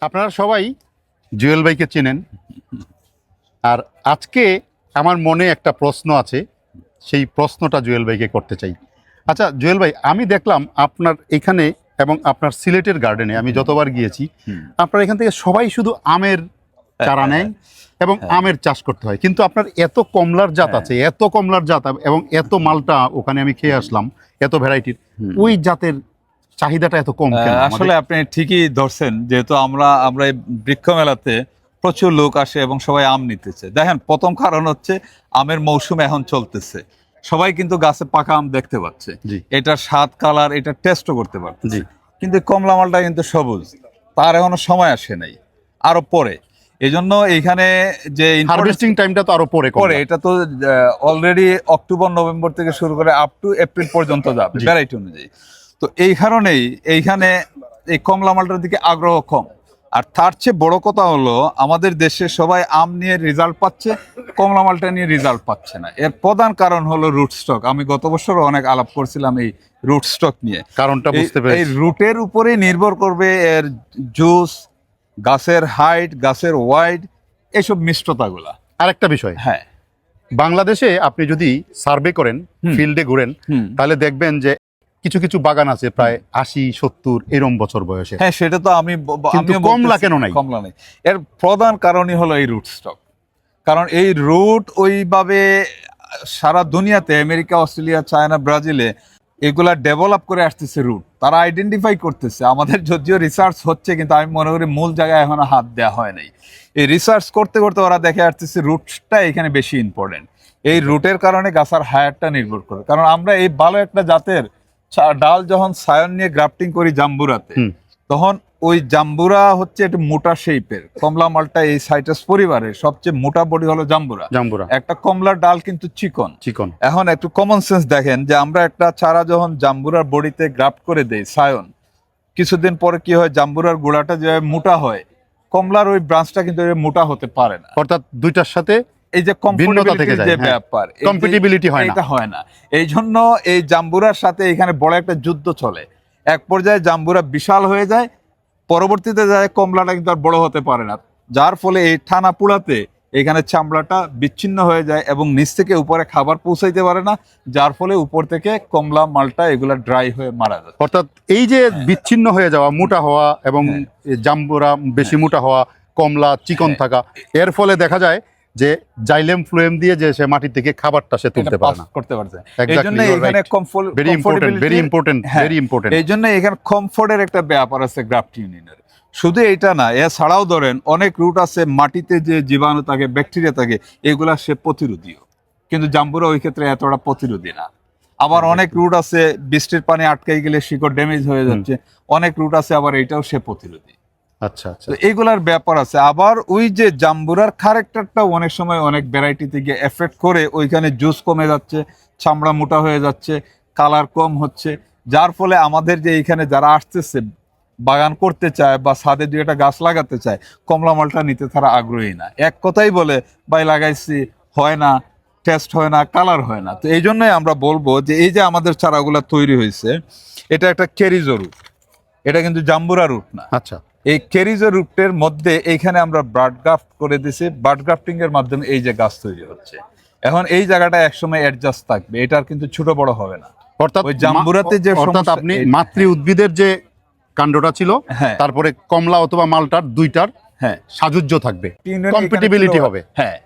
আপনারা সবাই জুয়েল ভাইকে চেনেন, আর আজকে আমার মনে একটা প্রশ্ন আছে, সেই প্রশ্নটা জুয়েল ভাইকে করতে চাই। আচ্ছা জুয়েল ভাই, আমি দেখলাম আপনার এখানে এবং আপনার সিলেটের গার্ডেনে আমি যতবার গিয়েছি, আপনার এখান থেকে সবাই শুধু আমের চারা নেয় এবং আমের চাষ করতে হয়, কিন্তু আপনার এত কমলার জাত আছে, এত কমলার জাত এবং এত মালটা ওখানে আমি খেয়ে আসলাম, এত ভ্যারাইটির, ওই জাতের চাহিদাটা এত কম কেন? আসলে আপনি ঠিকই ধরছেন, যেহেতু আমরা এই বৃক্ষ মেলাতে প্রচুর লোক আসে এবং সবাই আম নিতেছে। দেখেন, প্রথম কারণ হচ্ছে আমের মৌসুম এখন চলতেছে, সবাই কিন্তু গাছে পাকা আম দেখতে পাচ্ছে, এটার স্বাদ কালার এটা টেস্টও করতে পারছে। কিন্তু কমলা মালটা কিন্তু সবুজ, তার এখনো সময় আসে নাই, আরো পরে। এই জন্য এইখানে যে হারভেস্টিং টাইমটা তো আরো পরে, এটা তো অলরেডি অক্টোবর নভেম্বর থেকে শুরু করে আপ টু এপ্রিল পর্যন্ত যাবে ভ্যারাইটি অনুযায়ী। তো এই কারণেই এইখানে এই কমলা মালটার দিকে আগ্রহ কম। আর তার চেয়ে বড় কথা হলো, আমাদের দেশে সবাই আম নিয়ে রেজাল্ট পাচ্ছে, কমলা মালটা নিয়ে রেজাল্ট পাচ্ছে না। এর প্রধান কারণ হলো রুট স্টক। আমি গত বছরও অনেক আলাপ করছিলাম এই রুট স্টক নিয়ে। কারণটা বুঝতে পেরেছি। এই রুটের উপরেই নির্ভর করবে এর জুস, গাছের হাইট, গাছের ওয়াইড, এসব মিষ্টতাগুলা। আরেকটা বিষয়, হ্যাঁ, বাংলাদেশে আপনি যদি সার্ভে করেন, ফিল্ডে ঘুরেন, তাহলে দেখবেন যে কিছু কিছু বাগান আছে প্রায় 80-70 এরম বছর বয়সে। হ্যাঁ, সেটা তো কিন্তু কমলা কেন নাই? কমলা নেই, এর প্রধান কারণই হলো এই রুট স্টক। কারণ এই রুট ওইভাবে সারা দুনিয়াতে, আমেরিকা, অস্ট্রেলিয়া, চায়না, ব্রাজিলে এগুলা ডেভেলপ করে আসতেছে রুট, তারা আইডেন্টিফাই করতেছে। আমাদের যদিও রিসার্চ হচ্ছে, কিন্তু আমি মনে করি মূল জায়গায় এখনো হাত দেওয়া হয় নাই। এই রিসার্চ করতে করতে ওরা দেখে আসতেছে রুটটা এখানে বেশি ইম্পর্টেন্ট। এই রুটের কারণে গাছের হায়ারটা নির্ভর করে। কারণ আমরা এই ভালো একটা জাতের ডাল যখন সায়ন নিয়ে গ্রাফটিং করি জাম্বুরাতে, তখন ওই জাম্বুরা হচ্ছে একটু মোটা শেপের। কমলা মালটা এই সাইটাস পরিবারের সবচেয়ে মোটা বডি হলো জাম্বুরা। একটা কমলার ডাল কিন্তু চিকন। এখন একটু কমন সেন্স দেখেন, যে আমরা একটা চারা যখন জাম্বুরার বডিতে গ্রাফট করে দেই সায়ন, কিছুদিন পরে কি হয়, জাম্বুরার গোড়াটা যে মোটা হয়, কমলার ওই ব্রাঞ্চটা কিন্তু মোটা হতে পারে না। অর্থাৎ দুইটার সাথে এই যে কমফোর্টেবিলিটির যে ব্যাপার, কম্পিটিবিলিটি হয় না, এটা হয় না। এই জন্য এই জাম্বুরার সাথে এখানে বড় একটা যুদ্ধ চলে। এক পর্যায়ে জাম্বুরা বিশাল হয়ে যায়, পরবর্তীতে যায় কমলাটা কিন্তু আর বড় হতে পারে না, যার ফলে এই ঠানা পুড়াতে এখানে চামড়াটা বিচ্ছিন্ন হয়ে যায় এবং নিচ থেকে উপরে খাবার পৌঁছাইতে পারে না, যার ফলে উপর থেকে কমলা মালটা এগুলা ড্রাই হয়ে মারা যায়। অর্থাৎ এই যে বিচ্ছিন্ন হয়ে যাওয়া, মোটা হওয়া এবং জাম্বুরা বেশি মোটা হওয়া, কমলা চিকন থাকা, এর ফলে দেখা যায় যে জাইলেম ফ্লোয়েম দিয়ে যে সে মাটি থেকে খাবারটা সে তুলতে পারে না, করতে পারছে। এইজন্য এখানে ভেরি ইম্পর্টেন্ট। এইজন্য এখানে কমফোর্টের একটা ব্যাপার আছে গ্রাফট ইউনিয়নের। শুধু এটা না, এছাড়াও ধরেন অনেক রুট আছে মাটিতে যে জীবাণু থাকে, ব্যাকটেরিয়া থাকে, এগুলা সে প্রতিরোধীও, কিন্তু জাম্বুরা ওই ক্ষেত্রে এতটা প্রতিরোধী না। আবার অনেক রুট আছে বৃষ্টির পানি আটকাই গেলে শিকড় ড্যামেজ হয়ে যাচ্ছে, অনেক রুট আছে আবার এটাও সে প্রতিরোধী। আচ্ছা আচ্ছা, এইগুলার ব্যাপার আছে। আবার ওই যে জাম্বুরার ক্যারেক্টারটা অনেক সময় অনেক ভ্যারাইটিতে গিয়ে এফেক্ট করে, ওইখানে জুস কমে যাচ্ছে, চামড়া মোটা হয়ে যাচ্ছে, কালার কম হচ্ছে, যার ফলে আমাদের যে এইখানে যারা আসতেছে বাগান করতে চায় বা ছাদে দুই একটা গাছ লাগাতে চায়, কমলা মালটা নিতে তারা আগ্রহী না। এক কথাই বলে, ভাই লাগাইছি হয় না, টেস্ট হয় না, কালার হয় না। তো এই জন্যই আমরা বলবো যে এই যে আমাদের চারাগুলা তৈরি হয়েছে, এটা একটা কেরিজো রুট, এটা কিন্তু জাম্বুরা রুট না। আচ্ছা, এই কেরিজো রুটের মধ্যে এইখানে আমরা ব্রাড গ্রাফট করে দিছি, ব্রাড গ্রাফটিং এর মাধ্যমে এই যে গাছ তৈরি হচ্ছে। এখন এই জায়গাটা একসময় অ্যাডজাস্ট থাকবে, এটার কিন্তু ছোট বড় হবে না। অর্থাৎ ওই জাম্বুরাতে যে আপনি মাতৃ উদ্ভিদের যে কাণ্ডটা ছিল, তারপরে কমলা অথবা মালটার দুইটার সাজুজ্য থাকবে, কম্পিটিবিলিটি হবে। হ্যাঁ,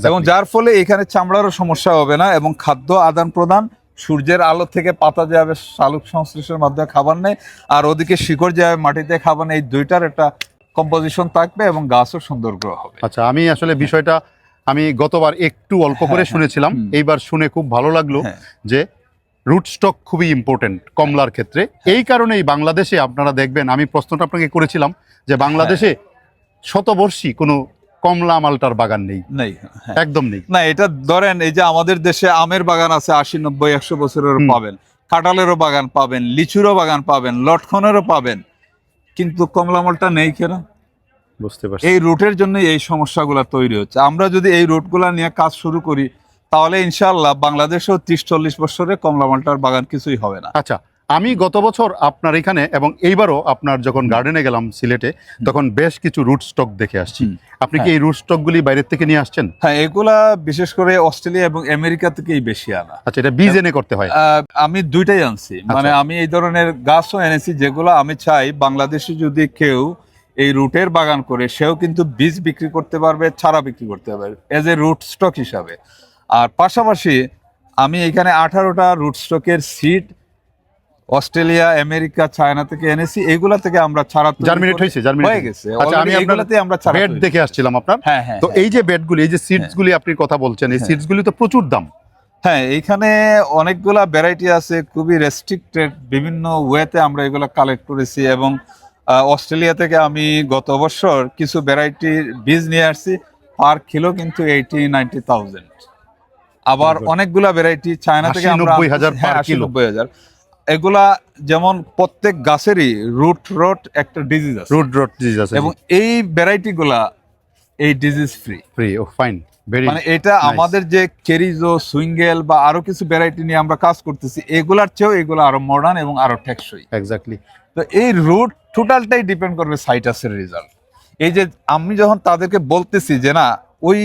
এবং যার ফলে এখানে চামড়ারও সমস্যা হবে না, এবং খাদ্য আদান প্রদান, সূর্যের আলো থেকে পাতা যাবে শালুক সংশ্লেষের মাধ্যমে খাবার নেয়, আর ওদিকে শিকড় যাবে মাটিতে খাবার নেয়, এই দুইটার একটা কম্পোজিশন থাকবে এবং গাছও সুন্দর গ্রো হবে। আচ্ছা, আমি আসলে বিষয়টা আমি গতবার একটু অল্প করে শুনেছিলাম, এইবার শুনে খুব ভালো লাগলো যে রুট স্টক খুবই ইম্পর্টেন্ট কমলার ক্ষেত্রে। এই কারণেই বাংলাদেশে আপনারা দেখবেন, আমি প্রশ্নটা আপনাকে করেছিলাম যে বাংলাদেশে শতবর্ষী কোনো কমলা মালটার বাগান নেই, একদম নেই। না, এটা ধরেন এই যে আমাদের দেশে আমের বাগান আছে 80, 90, 100 বছরেরও পাবেন, কাঁঠালেরও বাগান পাবেন, লিচুরও বাগান পাবেন, লটকনেরও পাবেন, কিন্তু কমলা মালটা নেই কেন? বুঝতে পারছি। এই রুটের জন্য এই সমস্যাগুলো তৈরি হচ্ছে। আমরা যদি এই রুটগুলা নিয়ে কাজ শুরু করি, তাহলে ইনশাআল্লাহ বাংলাদেশেও 30-40 বছরে কমলা মালটার বাগান কিছুই হবে না। আচ্ছা, আমি গত বছর আপনার এখানে এবং এইবারও আপনার যখন গার্ডেনে গেলাম সিলেটে, তখন বেশ কিছু রুট স্টক দেখে আসছি। আপনি কি এই রুট স্টকগুলি বাইরের থেকে নিয়ে আসছেন? হ্যাঁ, এগুলা বিশেষ করে অস্ট্রেলিয়া এবং আমেরিকা থেকেই বেশি আনা। আচ্ছা, এটা বীজ এনে করতে হয়? আমি দুইটাই আনছি, মানে আমি এই ধরনের গাছও এনেছি যেগুলো আমি চাই বাংলাদেশে যদি কেউ এই রুটের বাগান করে সেও কিন্তু বীজ বিক্রি করতে পারবে, চারা বিক্রি করতে পারবে এজ এ রুট স্টক হিসাবে। আর পাশাপাশি আমি এখানে 18টা রুট স্টকের সিড অস্ট্রেলিয়া, আমেরিকা, চায়না থেকে এনেছি। এগুলা থেকে আমরা চারা জার্মিনেট হয়েছে, হয়ে গেছে। আচ্ছা, আমি এগুলাতে আমরা চারা বেড দেখে আসছিলাম আপনার। হ্যাঁ হ্যাঁ। তো এই যে বেডগুলি, এই যে সিডসগুলি আপনি কথা বলছেন, এই সিডসগুলি তো প্রচুর দাম। হ্যাঁ, এইখানে অনেকগুলা ভ্যারাইটি আছে, খুবই রেস্ট্রিক্টেড, বিভিন্ন ওয়েতে আমরা এগুলো কালেক্ট করেছি। এবং অস্ট্রেলিয়া থেকে আমি গত বছর কিছু ভ্যারাইটির বীজ নিয়ে আসছি, পার কিলো কিন্তু 80-90,000। আবার অনেকগুলা ভ্যারাইটি চায়না থেকে আমরা 90,000 পার কিলো। 90,000। এগুলা যেমন প্রত্যেক গাছেরই রুট রট একটা ডিজিজ আছে, রুট রট ডিজিজ আছে, এবং এই ভ্যারাইটি গুলা এই ডিজিজ ফ্রি। ও ফাইন, ভেরি, মানে এটা আমাদের যে কেরিজো, সুইঙ্গেল বা আরো কিছু ভ্যারাইটি নিয়ে আমরা কাজ করতেছি, এগুলার চেয়েও এগুলো আরো মডার্ন এবং আরো টেকসই। এক্স্যাক্টলি। তো এই রুট টোটালটাই ডিপেন্ড করবে সাইটাসের রেজাল্ট। এই যে আমি যখন তাদেরকে বলতেছি যে না ওই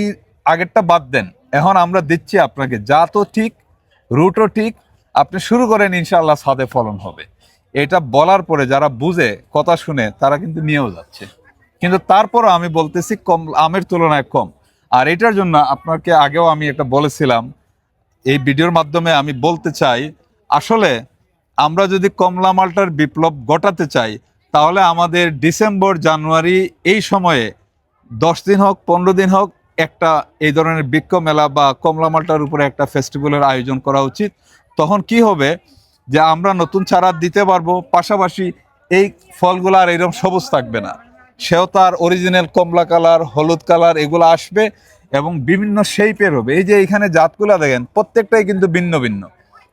আগেরটা বাদ দেন, এখন আমরা দিচ্ছি আপনাকে জাতও ঠিক, রুটও ঠিক, আপনি শুরু করেন, ইনশাআল্লাহ ছাদে ফলন হবে। এটা বলার পরে যারা বুঝে কথা শুনে তারা কিন্তু নিয়েও যাচ্ছে। কিন্তু তারপরও আমি বলতেছি কম, আমের তুলনায় কম। আর এটার জন্য আপনাকে আগেও আমি একটা বলেছিলাম, এই ভিডিওর মাধ্যমে আমি বলতে চাই, আসলে আমরা যদি কমলা মালটার বিপ্লব ঘটাতে চাই, তাহলে আমাদের ডিসেম্বর জানুয়ারি এই সময়ে 10 দিন হোক 15 দিন হোক একটা এই ধরনের বৃক্ষ মেলা বা কমলা মালটার উপরে একটা ফেস্টিভ্যালের আয়োজন করা উচিত। তখন কি হবে যে আমরা নতুন চারা দিতে পারবো, পাশাপাশি এই ফলগুলো আর এরকম সবুজ থাকবে না, সেও তার অরিজিনাল কমলা কালার, হলুদ কালার এগুলো আসবে এবং বিভিন্ন শেপের হবে। এই যে এখানে জাতগুলা দেখেন প্রত্যেকটাই কিন্তু ভিন্ন ভিন্ন,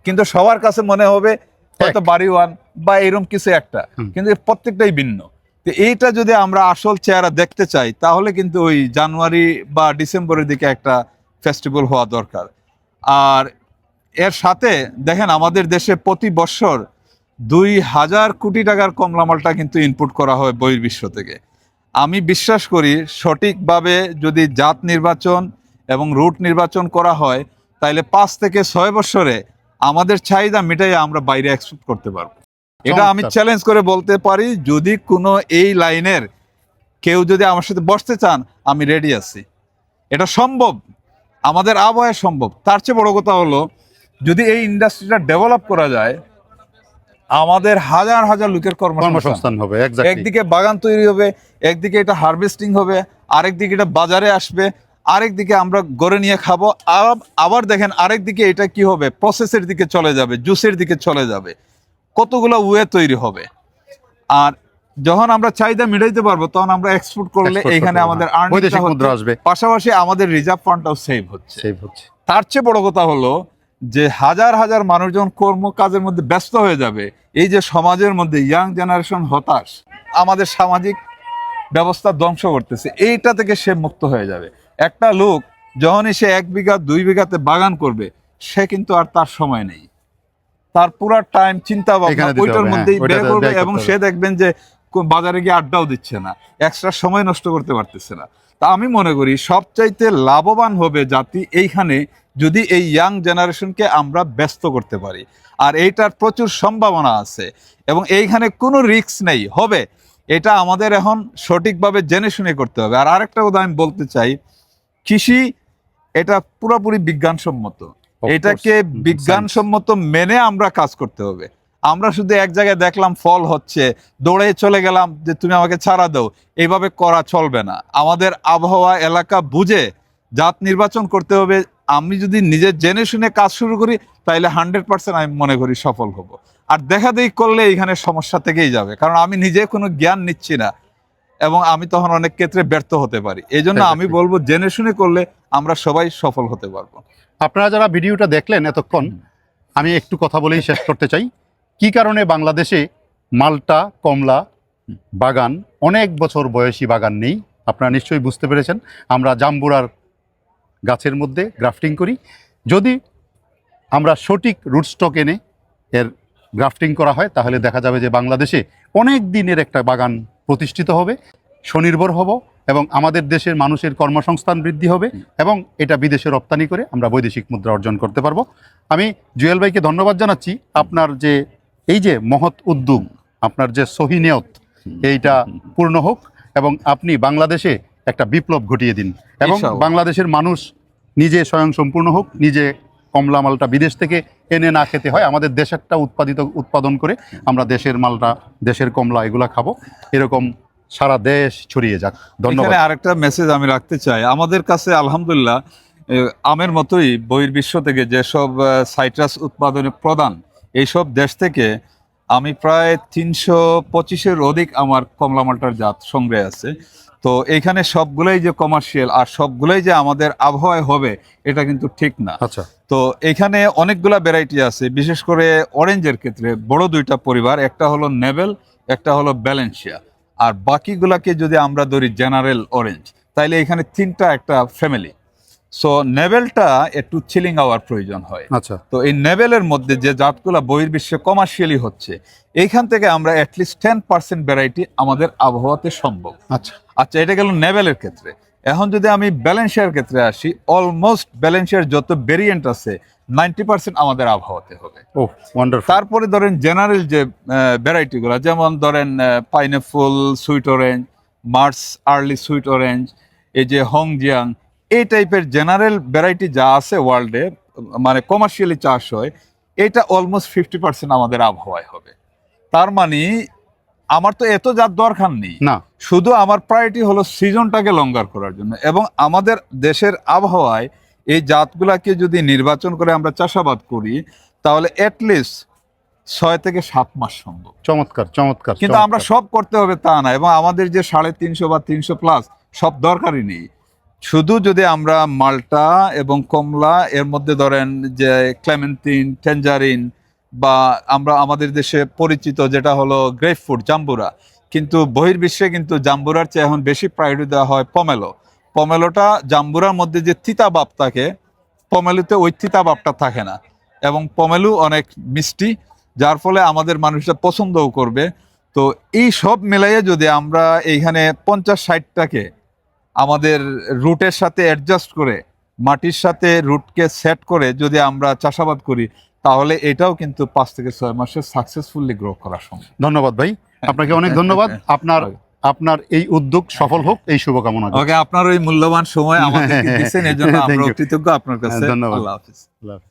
কিন্তু সবার কাছে মনে হবে হয়তো বাড়ি ওয়ান বা এরকম কিছু একটা, কিন্তু প্রত্যেকটাই ভিন্ন। তো এইটা যদি আমরা আসল চেহারা দেখতে চাই, তাহলে কিন্তু ওই জানুয়ারি বা ডিসেম্বরের দিকে একটা ফেস্টিভ্যাল হওয়া দরকার। আর এর সাথে দেখেন আমাদের দেশে প্রতি বছর 2,000 কোটি টাকার কমলা মালটা কিন্তু ইনপুট করা হয় বহির্বিশ্ব থেকে। আমি বিশ্বাস করি সঠিকভাবে যদি জাত নির্বাচন এবং রুট নির্বাচন করা হয়, তাইলে 5 থেকে 6 বছরে আমাদের চাহিদা মিটাই আমরা বাইরে এক্সপোর্ট করতে পারবো। এটা আমি চ্যালেঞ্জ করে বলতে পারি, যদি কোনো এই লাইনের কেউ যদি আমার সাথে বসতে চান, আমি রেডি আছি। এটা সম্ভব, আমাদের আবহাওয়ায় সম্ভব। তার চেয়ে বড় কথা হলো, যদি এই ইন্ডাস্ট্রিটা ডেভেলপ করা যায়, আমাদের হাজার হাজার লোকের কর্মসংস্থান হবে। একদিকে বাগান তৈরি হবে, একদিকে এটা হারভেস্টিং হবে, আরেকদিকে এটা বাজারে আসবে, আরেকদিকে আমরা গড়ে নিয়ে খাবো। আবার দেখেন আরেকদিকে এটা কি হবে, প্রসেসের দিকে চলে যাবে, জুসের দিকে চলে যাবে, কতগুলো ওয়ে তৈরি হবে। আর যখন আমরা চাহিদা মিটাইতে পারবো, তখন আমরা এক্সপোর্ট করলে এইখানে আমাদের বৈদেশিক মুদ্রা আসবে, পাশাপাশি আমাদের রিজার্ভ ফান্ডটাও সেভ হচ্ছে। তার চেয়ে বড় কথা হলো যে হাজার হাজার মানুষজন কর্মকাজের মধ্যে ব্যস্ত হয়ে যাবে। এই যে সমাজের মধ্যে ইয়াং জেনারেশন হতাশ, আমাদের সামাজিক ব্যবস্থা ধ্বংস করতেছে, এইটা থেকে সে মুক্ত হয়ে যাবে। একটা লোক যখনই সে 1 বিঘা 2 বিঘাতে বাগান করবে, সে কিন্তু আর তার সময় নেই, তার পুরা টাইম চিন্তা ভাবনা ওইটার মধ্যেই বের করবে, এবং সে দেখবেন যে বাজারে গিয়ে আড্ডাও দিচ্ছে না, এক্সট্রা সময় নষ্ট করতে পারতেছে না। তা আমি মনে করি সবচাইতে লাভবান হবে জাতি এইখানে, যদি এই ইয়াং জেনারেশনকে আমরা ব্যস্ত করতে পারি। আর এইটার প্রচুর সম্ভাবনা আছে এবং এইখানে কোনো রিস্ক নেই, হবে। এটা আমাদের এখন সঠিকভাবে জেনে শুনে করতে হবে। আর আরেকটা কথা আমি বলতে চাই, কৃষি এটা পুরোপুরি বিজ্ঞানসম্মত, এটাকে বিজ্ঞানসম্মত মেনে আমরা কাজ করতে হবে। আমরা শুধু এক জায়গায় দেখলাম ফল হচ্ছে, দৌড়ে চলে গেলাম যে তুমি আমাকে ছাড়া দাও, এইভাবে করা চলবে না। আমাদের আবহাওয়া এলাকা বুঝে জাত নির্বাচন করতে হবে। আমি যদি নিজে জেনে শুনে কাজ শুরু করি, তাইলে 100% আমি মনে করি সফল হব। আর দেখাদেখি করলে এইখানে সমস্যা থেকেই যাবে, কারণ আমি নিজে কোনো জ্ঞান নিচ্ছি না এবং আমি তখন অনেক ক্ষেত্রে ব্যর্থ হতে পারি। এই জন্য আমি বলবো জেনে শুনে করলে আমরা সবাই সফল হতে পারবো। আপনারা যারা ভিডিওটা দেখলেন এতক্ষণ, আমি একটু কথা বলেই শেষ করতে চাই। কি কারণে বাংলাদেশে মালটা, কমলা বাগান, অনেক বছর বয়সী বাগান নেই, আপনারা নিশ্চয়ই বুঝতে পেরেছেন। আমরা জাম্বুরার গাছের মধ্যে গ্রাফটিং করি। যদি আমরা সঠিক রুটস্টক এনে এর গ্রাফটিং করা হয়, তাহলে দেখা যাবে যে বাংলাদেশে অনেক দিনের একটা বাগান প্রতিষ্ঠিত হবে, স্বনির্ভর হব, এবং আমাদের দেশের মানুষের কর্মসংস্থান বৃদ্ধি হবে, এবং এটা বিদেশে রপ্তানি করে আমরা বৈদেশিক মুদ্রা অর্জন করতে পারবো। আমি জুয়েল ভাইকে ধন্যবাদ জানাচ্ছি। আপনার যে এই যে মহৎ উদ্যোগ, আপনার যে সহি নিয়ত, এইটা পূর্ণ হোক এবং আপনি বাংলাদেশে একটা বিপ্লব ঘটিয়ে দিন, এবং ইনশাআল্লাহ। বাংলাদেশের মানুষ নিজে স্বয়ংসম্পূর্ণ হোক, নিজে কমলা মালটা বিদেশ থেকে এনে না খেতে হয়, আমাদের দেশেরটা উৎপাদন করে আমরা দেশের মালটা, দেশের কমলা এগুলা খাবো, এরকম সারা দেশ ছড়িয়ে যাক। ধন্যবাদ। এখানে আরেকটা মেসেজ আমি রাখতে চাই, আমাদের কাছে আলহামদুলিল্লাহ আমের মতোই বহির্বিশ্ব থেকে যেসব সাইট্রাস উৎপাদনে প্রধান এইসব দেশ থেকে আমি প্রায় 325-এর অধিক আমার কমলা মালটার জাত সংগ্রহে আছে। তো এইখানে সবগুলাই যে কমার্শিয়াল আর সবগুলাই যে আমাদের আবহাওয়ায় হবে এটা কিন্তু ঠিক না। আচ্ছা, তো এখানে অনেকগুলা ভ্যারাইটি আছে, বিশেষ করে অরেঞ্জের ক্ষেত্রে বড় দুইটা পরিবার, একটা হলো নেভেল, একটা হলো ব্যালেন্সিয়া, আর বাকিগুলাকে যদি আমরা ধরি জেনারেল অরেঞ্জ, তাইলে এখানে তিনটা একটা ফ্যামিলি। সো নেভেলটা একটু চিলিং আওয়ার প্রয়োজন হয়। আচ্ছা, তো এই নেভেলের মধ্যে যে জাতগুলা বহির্বিশ্বে কমার্শিয়ালি হচ্ছে, এইখান থেকে আমরা অ্যাটলিস্ট 10% ভ্যারাইটি আমাদের আবহাওয়াতে সম্ভব। আচ্ছা, আচ্ছা, এটা গেল নেভেলের ক্ষেত্রে। এখন যদি আমি ব্যালেন্সিয়ার ক্ষেত্রে আসি, অলমোস্ট ব্যালেন্সিয়ার যত ভেরিয়েন্ট আছে 90% আমাদের আবহাওয়াতে হবে। ও ওয়ান্ডারফুল। তারপরে ধরেন জেনারেল যে ভ্যারাইটিগুলো, যেমন ধরেন pineapple sweet orange, Mars early sweet orange, এই যে হংজিয়াং, এই টাইপের জেনারেল ভ্যারাইটি যা আছে ওয়ার্ল্ডে, মানে কমার্শিয়ালি চাষ হয়, এটা অলমোস্ট 50% আমাদের আবহাওয়ায় হবে। তার মানে আমার তো এত জাত দরকার নেই, না, শুধু আমার প্রায়োরিটি হলো সিজনটাকে লঙ্গার করার জন্য। এবং আমাদের দেশের আবহাওয়ায় এই জাতগুলাকে যদি নির্বাচন করে আমরা চাষাবাদ করি, তাহলে অ্যাটলিস্ট 6 থেকে 7 মাস সম্ভব। চমৎকার চমৎকার। কিন্তু আমরা সব করতে হবে তা না, এবং আমাদের যে 350 বা 300 প্লাস সব দরকারই নেই। শুধু যদি আমরা মাল্টা এবং কমলা, এর মধ্যে ধরেন যে ক্লেমেন্টিন, ট্যাঞ্জারিন, বা আমরা আমাদের দেশে পরিচিত যেটা হলো গ্রেপ ফ্রুট, জাম্বুরা, কিন্তু বহির্বিশ্বে কিন্তু জাম্বুরার চেয়ে এখন বেশি প্রায়োরিটি দেওয়া হয় পমেলো। পমেলোটা জাম্বুরার মধ্যে যে তিতা ভাব থাকে, পমেলোতে ওই তিতা ভাবটা থাকে না, এবং পমেলো অনেক মিষ্টি, যার ফলে আমাদের মানুষরা পছন্দও করবে। তো এই সব মিলাইয়ে যদি আমরা এইখানে 50-60টাকে আমাদের রুটের সাথে অ্যাডজাস্ট করে, মাটির সাথে রুটকে সেট করে যদি আমরা চাষাবাদ করি, তাহলে এটাও কিন্তু 5 থেকে 6 মাসে সাকসেসফুলি গ্রো করা সম্ভব। ধন্যবাদ ভাই, আপনাকে অনেক ধন্যবাদ। আপনার এই উদ্যোগ সফল হোক, এই শুভকামনা। ওকে, আপনার ওই মূল্যবান সময় আমাদেরকে দিয়েছেন, এর জন্য Thank আমরা you. কৃতজ্ঞ আপনার কাছে। ধন্যবাদ। আল্লাহ হাফেজ। আল্লাহ হাফেজ।